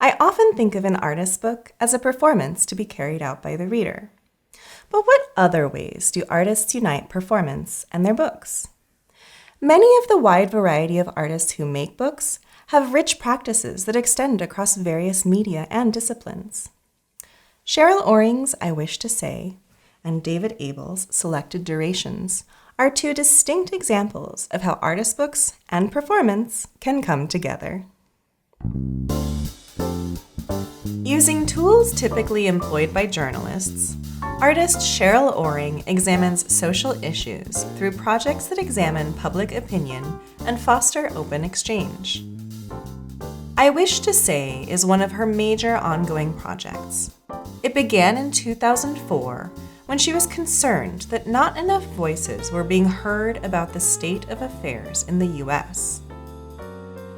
I often think of an artist's book as a performance to be carried out by the reader. But what other ways do artists unite performance and their books? Many of the wide variety of artists who make books have rich practices that extend across various media and disciplines. Sheryl Oring's I Wish to Say and David Abel's Selected Durations are two distinct examples of how artist books and performance can come together. Using tools typically employed by journalists, artist Sheryl Oring examines social issues through projects that examine public opinion and foster open exchange. I Wish to Say is one of her major ongoing projects. It began in 2004 when she was concerned that not enough voices were being heard about the state of affairs in the U.S.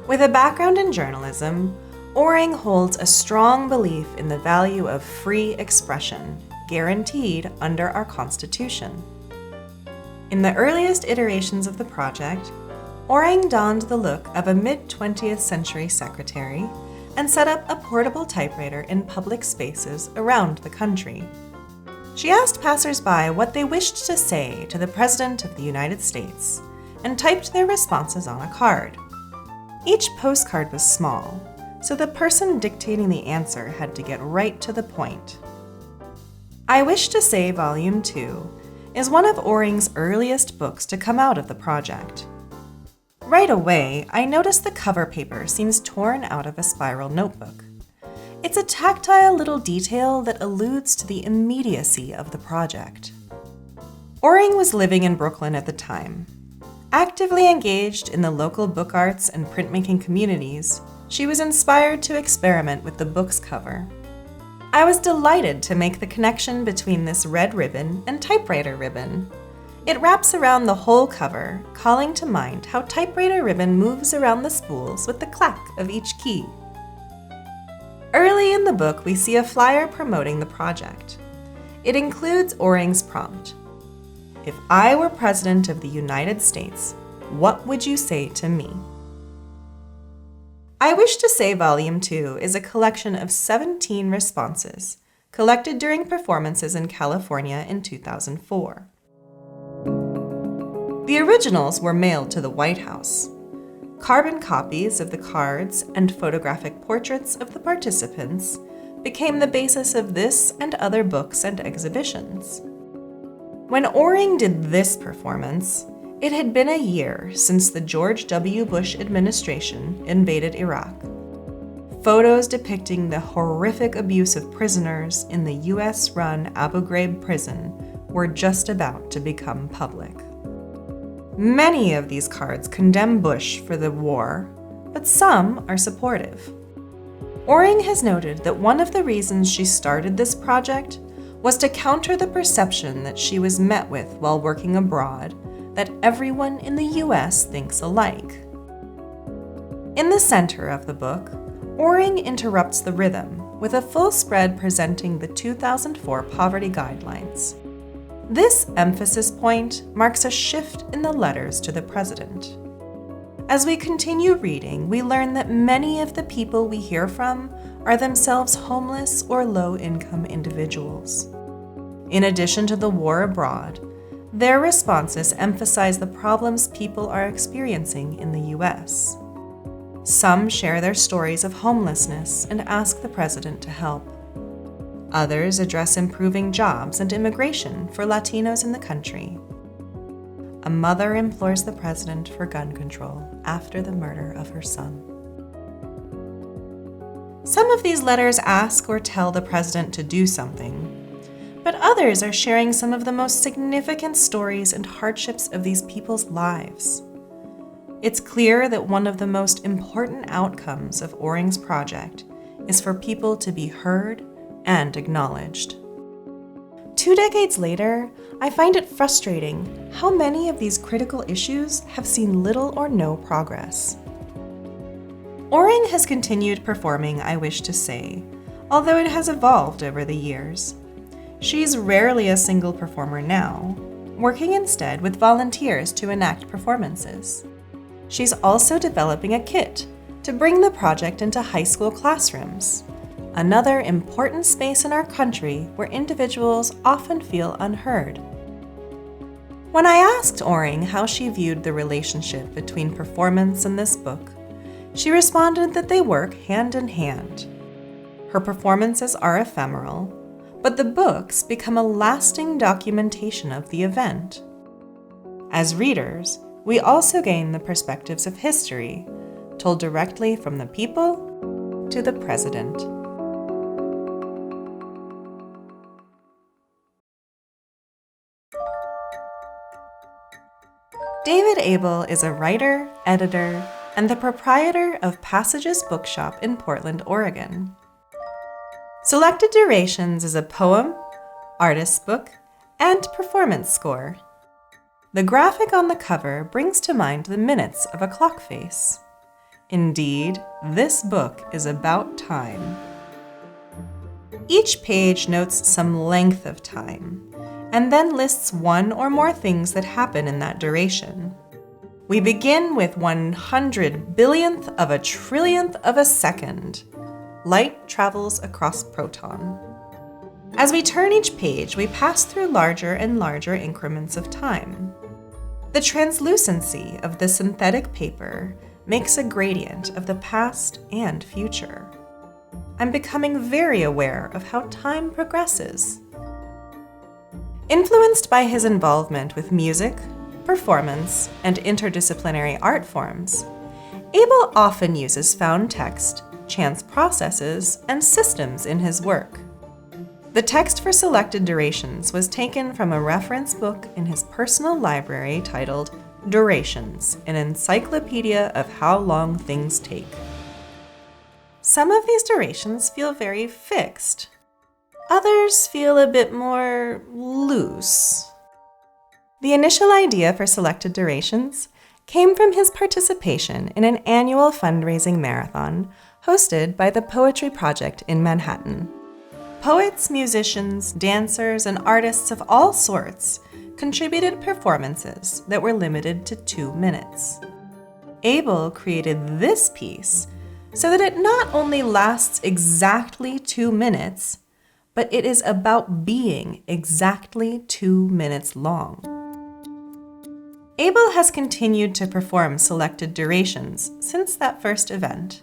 With a background in journalism, Oring holds a strong belief in the value of free expression, guaranteed under our Constitution. In the earliest iterations of the project, Oring donned the look of a mid-20th century secretary and set up a portable typewriter in public spaces around the country. She asked passers-by what they wished to say to the President of the United States and typed their responses on a card. Each postcard was small, so the person dictating the answer had to get right to the point. I Wish to Say Volume 2 is one of Oring's earliest books to come out of the project. Right away, I noticed the cover paper seems torn out of a spiral notebook. It's a tactile little detail that alludes to the immediacy of the project. Oring was living in Brooklyn at the time. Actively engaged in the local book arts and printmaking communities, she was inspired to experiment with the book's cover. I was delighted to make the connection between this red ribbon and typewriter ribbon. It wraps around the whole cover, calling to mind how typewriter ribbon moves around the spools with the clack of each key. Early in the book, we see a flyer promoting the project. It includes Oring's prompt: "If I were President of the United States, what would you say to me?" I Wish to Say Volume 2 is a collection of 17 responses, collected during performances in California in 2004. The originals were mailed to the White House. Carbon copies of the cards and photographic portraits of the participants became the basis of this and other books and exhibitions. When Oring did this performance, it had been a year since the George W. Bush administration invaded Iraq. Photos depicting the horrific abuse of prisoners in the US-run Abu Ghraib prison were just about to become public. Many of these cards condemn Bush for the war, but some are supportive. Oring has noted that one of the reasons she started this project was to counter the perception that she was met with while working abroad that everyone in the US thinks alike. In the center of the book, Oring interrupts the rhythm with a full spread presenting the 2004 Poverty Guidelines. This emphasis point marks a shift in the letters to the president. As we continue reading, we learn that many of the people we hear from are themselves homeless or low-income individuals. In addition to the war abroad, their responses emphasize the problems people are experiencing in the U.S. Some share their stories of homelessness and ask the president to help. Others address improving jobs and immigration for Latinos in the country. A mother implores the president for gun control after the murder of her son. Some of these letters ask or tell the president to do something, but others are sharing some of the most significant stories and hardships of these people's lives. it's clear that one of the most important outcomes of Oring's project is for people to be heard and acknowledged. 2 decades later, I find it frustrating how many of these critical issues have seen little or no progress. Oring has continued performing I Wish to Say, although it has evolved over the years. She's rarely a single performer now, working instead with volunteers to enact performances. She's also developing a kit to bring the project into high school classrooms, another important space in our country where individuals often feel unheard. When I asked Oring how she viewed the relationship between performance and this book, she responded that they work hand in hand. Her performances are ephemeral, but the books become a lasting documentation of the event. As readers, we also gain the perspectives of history, told directly from the people to the president. David Abel is a writer, editor, and the proprietor of Passages Bookshop in Portland, Oregon. Selected Durations is a poem, artist's book, and performance score. The graphic on the cover brings to mind the minutes of a clock face. Indeed, this book is about time. Each page notes some length of time, and then lists one or more things that happen in that duration. We begin with 100 billionth of a trillionth of a second. Light travels across proton. As we turn each page, we pass through larger and larger increments of time. The translucency of the synthetic paper makes a gradient of the past and future. I'm becoming very aware of how time progresses. Influenced by his involvement with music, performance, and interdisciplinary art forms, Abel often uses found text, chance processes, and systems in his work. The text for Selected Durations was taken from a reference book in his personal library titled Durations, an encyclopedia of how long things take. Some of these durations feel very fixed. Others feel a bit more loose. The initial idea for Selected Durations came from his participation in an annual fundraising marathon hosted by the Poetry Project in Manhattan. Poets, musicians, dancers, and artists of all sorts contributed performances that were limited to 2 minutes. Abel created this piece so that it not only lasts exactly 2 minutes, but it is about being exactly 2 minutes long. Abel has continued to perform Selected Durations since that first event.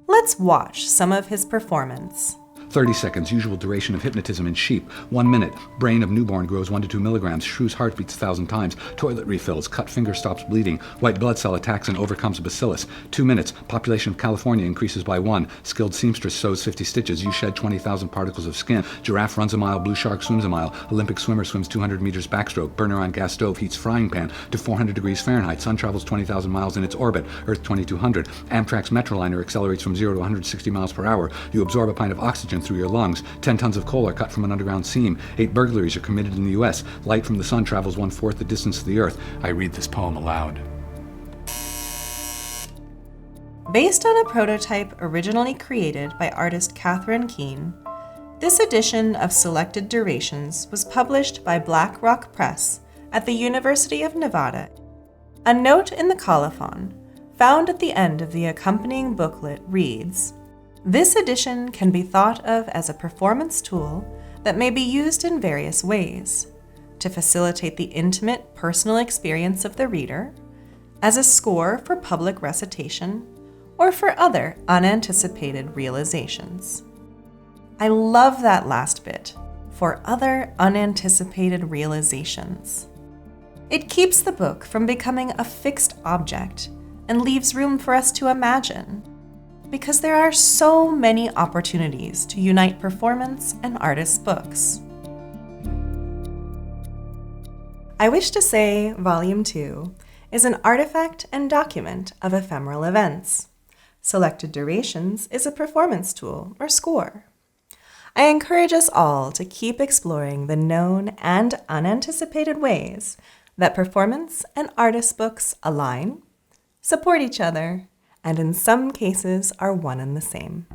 Let's watch some of his performance. 30 seconds, usual duration of hypnotism in sheep. 1 minute, brain of newborn grows 1 to 2 milligrams. Shrew's heart beats 1,000 times. Toilet refills. Cut finger stops bleeding. White blood cell attacks and overcomes bacillus. 2 minutes, population of California increases by 1. Skilled seamstress sews 50 stitches. You shed 20,000 particles of skin. Giraffe runs a mile. Blue shark swims a mile. Olympic swimmer swims 200 meters backstroke. Burner on gas stove heats frying pan to 400 degrees Fahrenheit. Sun travels 20,000 miles in its orbit. Earth 2,200. Amtrak's Metroliner accelerates from 0 to 160 miles per hour. You absorb a pint of oxygen through your lungs. 10 tons of coal are cut from an underground seam. 8 burglaries are committed in the U.S. Light from the sun travels 1/4 the distance to the Earth. I read this poem aloud. Based on a prototype originally created by artist Catherine Keene, this edition of Selected Durations was published by Black Rock Press at the University of Nevada. A note in the colophon, found at the end of the accompanying booklet, reads, "This edition can be thought of as a performance tool that may be used in various ways, to facilitate the intimate personal experience of the reader, as a score for public recitation, or for other unanticipated realizations." I love that last bit, for other unanticipated realizations. It keeps the book from becoming a fixed object and leaves room for us to imagine, because there are so many opportunities to unite performance and artists' books. I Wish to Say, Volume 2, is an artifact and document of ephemeral events. Selected durations is a performance tool or score. I encourage us all to keep exploring the known and unanticipated ways that performance and artist books align, support each other, and in some cases are one and the same.